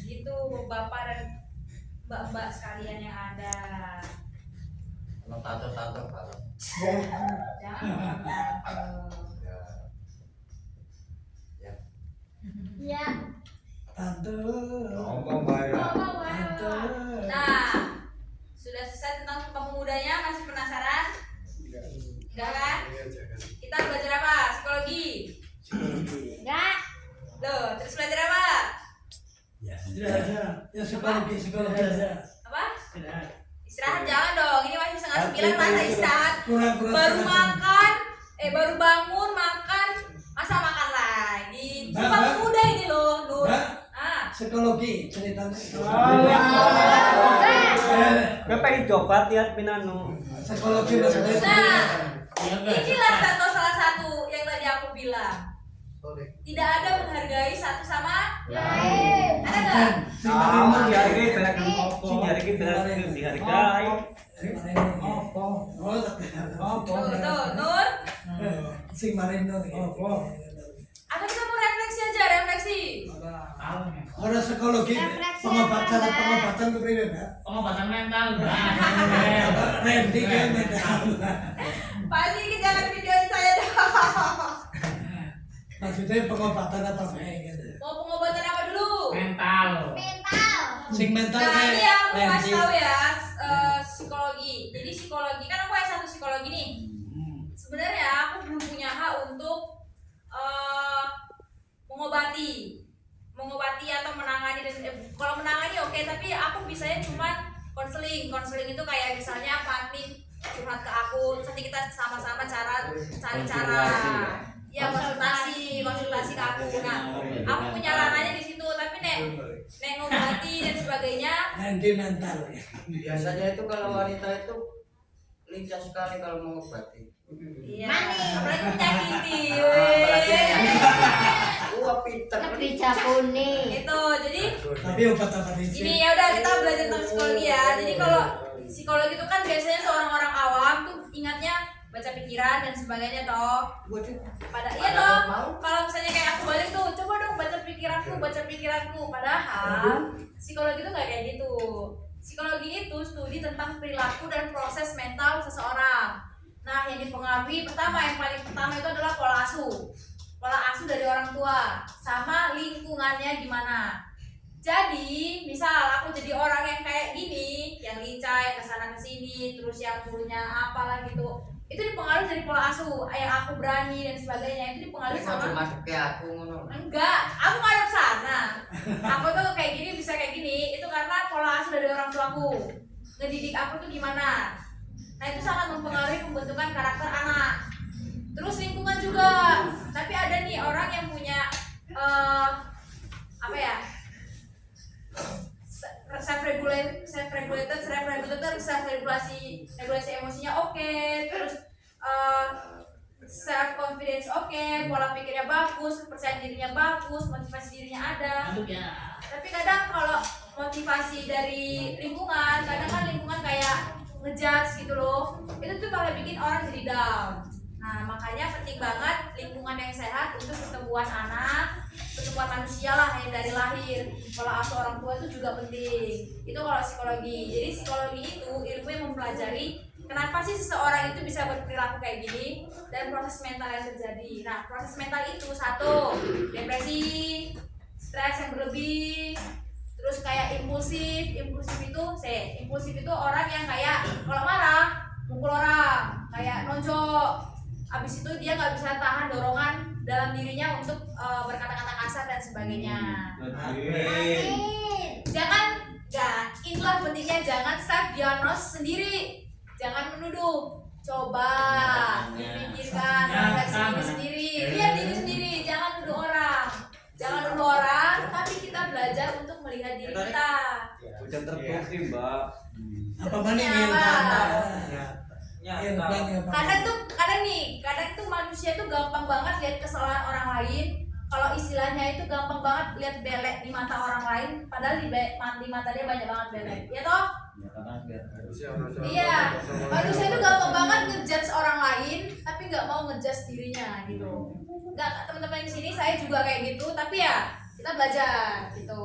Gitu bapak dan mbak-mbak sekalian yang ada. Kalau tato kalau. Jangan Ya. Tante. Ngomong baik. Tante. Nah, sudah selesai tentang pemudanya, masih penasaran? Enggak kan? Kita belajar apa? Psikologi. Enggak. Loh, terus belajar apa? Ya, ya psikologi aja. Apa? Istirahat jangan dong. Ini masih setengah 9 masa istirahat. Kurang Baru makan, baru bangun makan, masa makan lagi. Cuma muda ini loh, Nur. Psikologi ceritanya. Gue pengen coba lihat Pinano. Psikologi maksudnya. Nah, inilah contoh salah satu yang tadi aku bilang. Tidak ada menghargai satu sama lain. Ada nggak? Sama dihargai banyak dihargai. Tuh, Nur. Sing Marino. Apa kita mau refleksi aja, refleksi. Orang psikologi pengobatan kepriwe, Mbak? Pengobatan mental. Randy kan mental. Pasti ke jangan videoin saya dong. Maksudnya pengobatan apa gitu? Mau pengobatan apa dulu? Mental. Sing mental Nah, ini kayak aku kasih Randy. tahu ya, psikologi. Jadi psikologi kan aku S1 psikologi nih. Sebenarnya aku belum punya hak untuk mengobati atau menangani dan kalau menangani oke, tapi aku bisanya cuma konseling itu kayak misalnya Fatih curhat ke aku, terus nanti kita sama-sama cari cara ya konsultasi ke aku. Nah, aku punya ranahnya di situ, tapi nek ngobati dan sebagainya. Randy mental. Biasanya itu kalau wanita itu lincah sekali kalau mengobati. Iya, apalagi menyakiti. Wah, pinter. Kepica kuning. Itu jadi Tapi obat apa nih? ini ya udah kita belajar tentang psikologi ya. Jadi kalau psikologi itu kan biasanya seorang orang awam tuh ingatnya baca pikiran dan sebagainya toh. Iya toh. Kalau misalnya kayak aku balik tuh, coba dong baca pikiranku. Padahal psikologi itu nggak kayak gitu. Psikologi itu studi tentang perilaku dan proses mental seseorang. Nah, yang dipengaruhi yang paling pertama itu adalah pola asuh dari orang tua sama lingkungannya gimana. Jadi misal aku jadi orang yang kayak gini, yang lincah, yang kesana kesini, terus yang punya apalah gitu, itu dipengaruhi dari pola asuh, yang aku berani dan sebagainya, itu dipengaruhi sama aku ngono. enggak, aku ngadep sana. Aku tuh kayak gini bisa kayak gini, itu karena pola asuh dari orang tuaku ngedidik aku tuh gimana. Nah, itu sangat mempengaruhi pembentukan karakter anak. Terus lingkungan juga. Tapi ada nih orang yang punya regulasi emosinya oke, terus self confidence oke, pola pikirnya bagus, kepercayaan dirinya bagus, motivasi dirinya ada. Tapi kadang kalau motivasi dari lingkungan, kadang kan lingkungan kayak ngejudge gitu loh, itu tuh malah bikin orang jadi down. Nah, makanya penting banget lingkungan yang sehat untuk pertumbuhan anak, pertumbuhan manusia lah yang dari lahir. Pola asuh orang tua itu juga penting. Itu kalau psikologi. Jadi psikologi itu ilmu yang mempelajari kenapa sih seseorang itu bisa berperilaku kayak gini dan proses mental yang terjadi. Nah, proses mental itu satu, depresi, stres yang berlebih, terus kayak impulsif itu orang yang kayak kalau marah mukul orang, kayak nonjok, abis itu dia nggak bisa tahan dorongan dalam dirinya untuk berkata-kata kasar dan sebagainya. Itulah pentingnya jangan self diagnose sendiri, jangan menuduh, coba dipikirkan, refleksi diri sendiri, lihat diri sendiri, jangan nuduh orang, tapi kita belajar untuk melihat diri kita. Udah terbukti, Mbak. Apa mana Kadang tuh manusia tuh gampang banget lihat kesalahan orang lain. Kalau istilahnya itu gampang banget lihat belek di mata orang lain, padahal di mata dia banyak banget belek. Ya toh? Iya. Manusia itu gampang banget ngejudge orang lain, tapi nggak mau ngejudge dirinya gitu. Nggak, teman-teman di sini saya juga kayak gitu, tapi ya kita belajar gitu.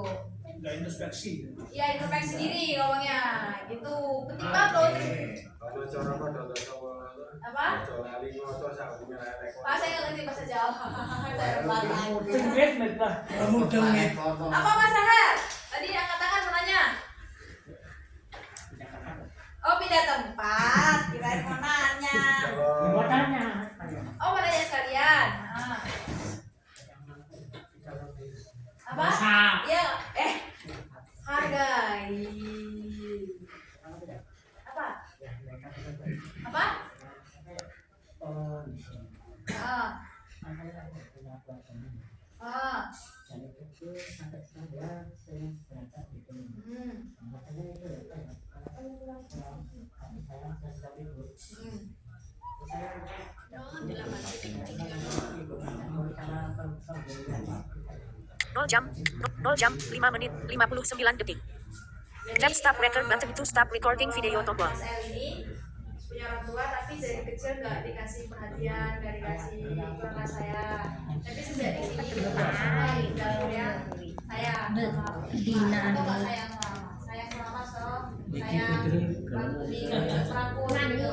introspeksi. Ya introspeksi diri ngomongnya gitu, penting banget loh. Apa? Pak saya nggak ngerti bahasa Jawa. Saya Batak. Engagement lah. Kamu dengit. Apa Mas Rahar? Tadi angkat tangan mau nanya. Oh pindah tempat, kirain mau nanya. Mau tanya. Oh mau nanya sekalian. Ah. Apa? Ya, hargai. Apa? Apa? Ah. Ah. Nol jam 5 menit 59 detik. Tap stop record button to stop recording video tombol. Mas El ini punya orang tua tapi dari kecil nggak dikasih perhatian, nggak dikasih perhatian saya. Tapi sejak di sini jalur yang saya itu nggak sayang sama so sayang bangkuli merangkul gitu.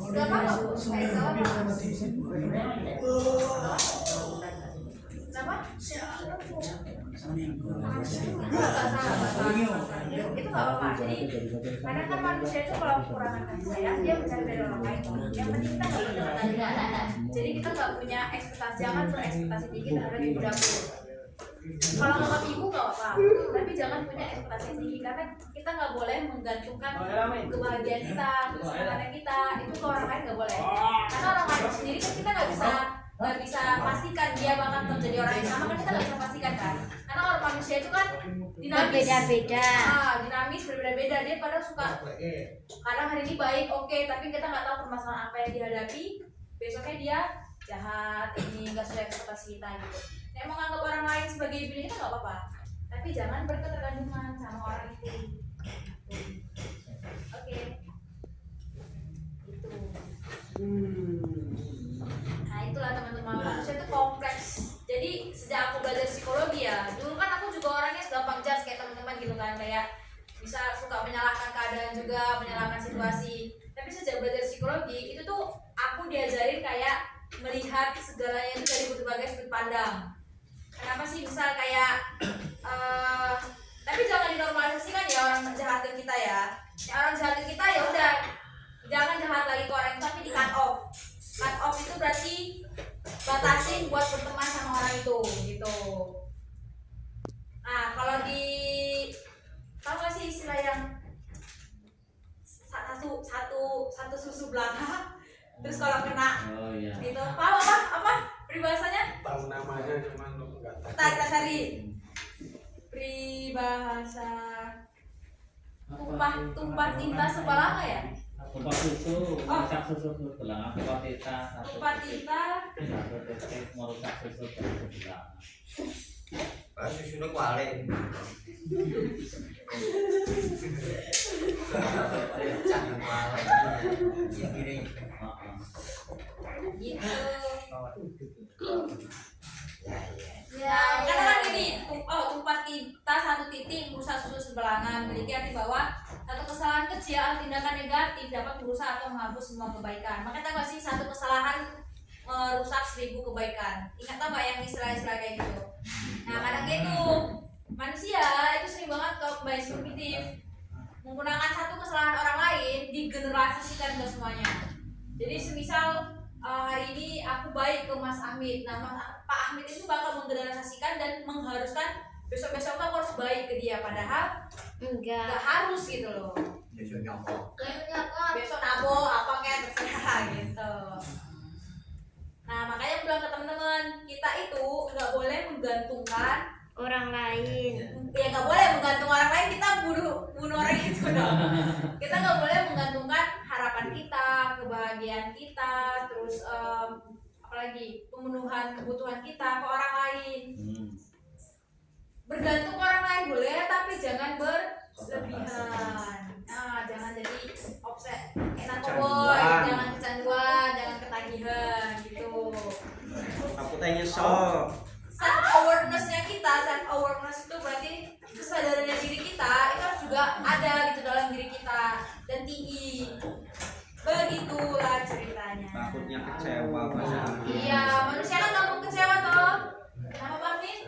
Gak apa-apa Bu, saya jawab. Kenapa? Itu nggak apa-apa. Jadi kadang kan manusia itu kalau kekurangan kasih sayang dia mencari dari orang lain. Yang penting kita nggak punya. Jadi kita nggak punya ekspektasi, jangan berekspektasi tinggi terhadap ibu dapur. Kalau nganggap ibu nggak apa-apa, tapi jangan punya ekspektasi tinggi karena kita nggak boleh menggantungkan kebahagiaan kita, kesenangan kita itu ke orang lain nggak boleh. Karena orang lain sendiri kan kita nggak bisa pastikan dia bakal menjadi orang yang sama kan kita nggak bisa pastikan kan. Karena orang manusia itu kan dinamis, Beda-beda. dinamis berbeda-beda. Dia pada suka kadang hari ini baik oke, tapi kita nggak tahu permasalahan apa yang dihadapi. Besoknya dia jahat, ini nggak sesuai ekspektasi kita gitu. Emang anggap orang lain sebagai ibu kita nggak apa-apa, tapi jangan berketergantungan sama orang itu. Oke, itu. Nah itulah teman-teman, manusia itu kompleks. Jadi sejak aku belajar psikologi ya, dulu kan aku juga orangnya gampang judge kayak teman-teman gitu kan, kayak bisa suka menyalahkan keadaan juga, menyalahkan situasi. Tapi sejak belajar psikologi itu tuh aku diajarin kayak melihat segalanya itu dari berbagai sudut pandang. Kenapa sih misal kayak tapi jangan dinormalisasikan ya orang jahat ke kita ya. Ya orang jahat ke kita ya udah jangan jahat lagi ke orang itu tapi di cut off. Cut off itu berarti batasin buat berteman sama orang itu gitu. Nah kalau di tahu gak sih istilah yang satu susu belaka terus kalau kena gitu apa peribahasanya tahu namanya cuman nggak tahu. kita cari peribahasa tumpah tinta sebelanga ya. Tumpah susu, merusak susu sebelanga. Tumpah tinta, Tumpah tinta. satu titik merusak susu sebelanga. Susunya kuali. Gitu. Ya, karena kan gini, tumpah tinta satu titik merusak susu sebelanga memiliki arti bahwa satu kesalahan kecil atau tindakan negatif dapat merusak atau menghapus semua kebaikan. Makanya tahu gak sih satu kesalahan merusak 1000 kebaikan. Ingat tau gak yang istilah-istilah kayak gitu? Nah kadang gitu manusia itu sering banget ke bias kognitif, menggunakan satu kesalahan orang lain digeneralisasikan ke semuanya. Jadi semisal hari ini aku baik ke Mas Ahmid, nah Pak Ahmid itu bakal menggeneralisasikan dan mengharuskan besok-besok aku harus baik ke dia, padahal nggak harus gitu loh. Besok nyokok. Besok nabok apa kayak terserah gitu. Nah makanya bilang ke teman-teman, kita itu nggak boleh menggantungkan Orang lain. ya nggak boleh menggantung orang lain, kita bunuh orang itu dong. Kita nggak boleh menggantungkan harapan kita, kebahagiaan kita, terus apalagi pemenuhan kebutuhan kita ke orang lain. Bergantung ke orang lain boleh, tapi jangan berlebihan. Nah jangan jadi offset, narkoboy, jangan kecanduan, Oh. Self awareness-nya kita, self awareness itu berarti kesadarannya diri kita itu harus juga ada gitu dalam diri kita dan tinggi. Begitulah ceritanya. Takutnya kecewa pada. Iya, manusia kan gampang kecewa toh. Kenapa Pak Min?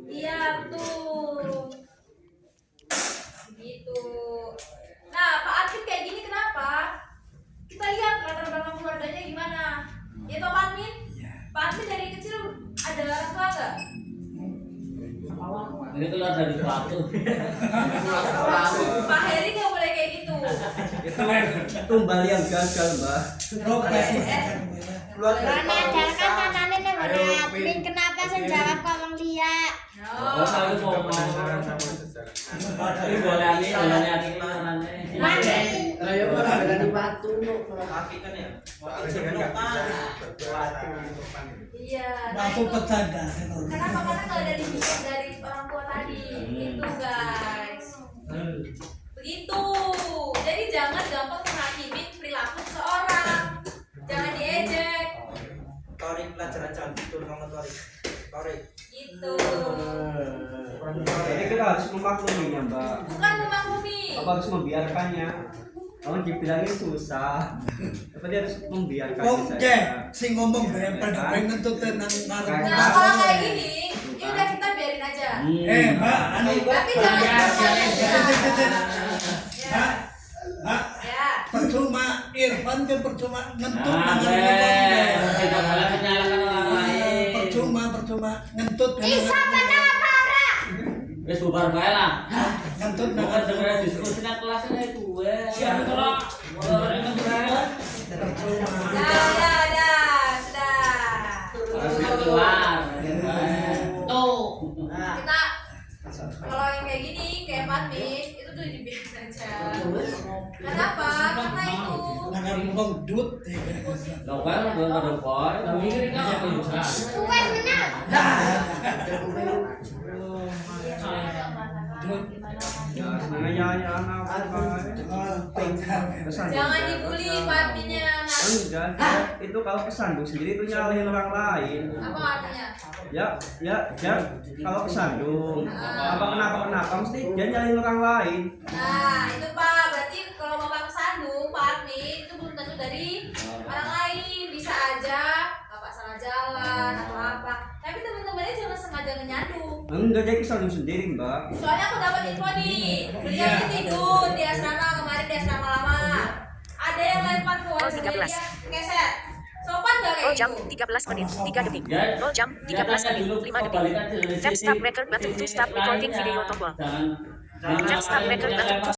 Iya betul. Gitu. Nah Pak Arfin kayak gini kenapa? Kita lihat latar belakang keluarganya gimana. Ya toh Pak Arfin? Pak Arfin dari kecil ada orang tua nggak? Ini keluar dari batu. Pak Heri nggak boleh kayak gitu. Itu Bali yang gagal, Mbak. Karena ajarkan tangannya nih pada admin kenapa saya jawab ngomong dia. Oh, saya mau Ini boleh ini. Mati. Ayo ada di batu kaki kan ya. Iya. Batu petanda. Kenapa? Karena nggak ada dididik dari orang tua tadi. Gitu guys. Begitu. Jadi jangan gampang menghakimi perilaku seseorang. Jangan diejek. Tarik pelajaran cantik tuh kamu tarik. Tarik. Gitu. Jadi kita harus memakluminya, Mbak. Bukan memaklumi. Apa harus membiarkannya? Kamu dibilangin susah, tapi dia harus membiarkan Oke, sing ngomong ya pada pengen tuh tenang Nah kalau kayak gini, ya udah kita biarin aja. Mbak, Tapi jangan Mbak, ya. percuma Irfan kan percuma ngentut Nah, dengan tidak boleh menyalahkan orang lain. percuma ngentut Bisa pada parah. Wes bubar bae lah. ngentut Bukan dengan sebenarnya diskusinya kelasnya itu gue. Siapa kalau Sudah. keluar. Tuh. Kita kalau yang kayak gini kayak Patmi itu tuh dibiarin aja. Kenapa? Karena itu. dengan ngomong dut. Novel belum ada boy. Tapi ini kan apa bisa? Tuan menang. Jangan dibully Patminya. Enggak, itu kalau kesandung sendiri itu nyalahin orang lain. Apa artinya? Ya, kalau kesandung, kenapa mesti dia nyalahin orang lain. Nah itu Pak, berarti kalau Bapak kesandung Pak Armi itu belum tentu dari orang lain. Bisa aja Bapak salah jalan atau apa. Tapi teman-temannya jangan sengaja nyandung. Enggak, jadi kesandung sendiri, Mbak. Soalnya aku dapat info nih, beliau ini tidur di asrama kemarin di asrama lama. Ada yang lempar ke wall 13. dia keset. Sopan gak kayak 0 jam gitu? 13 menit 3 detik. 0 jam 13 menit 5 detik. Tap stop record button to stop recording video tombol. Tap stop record button to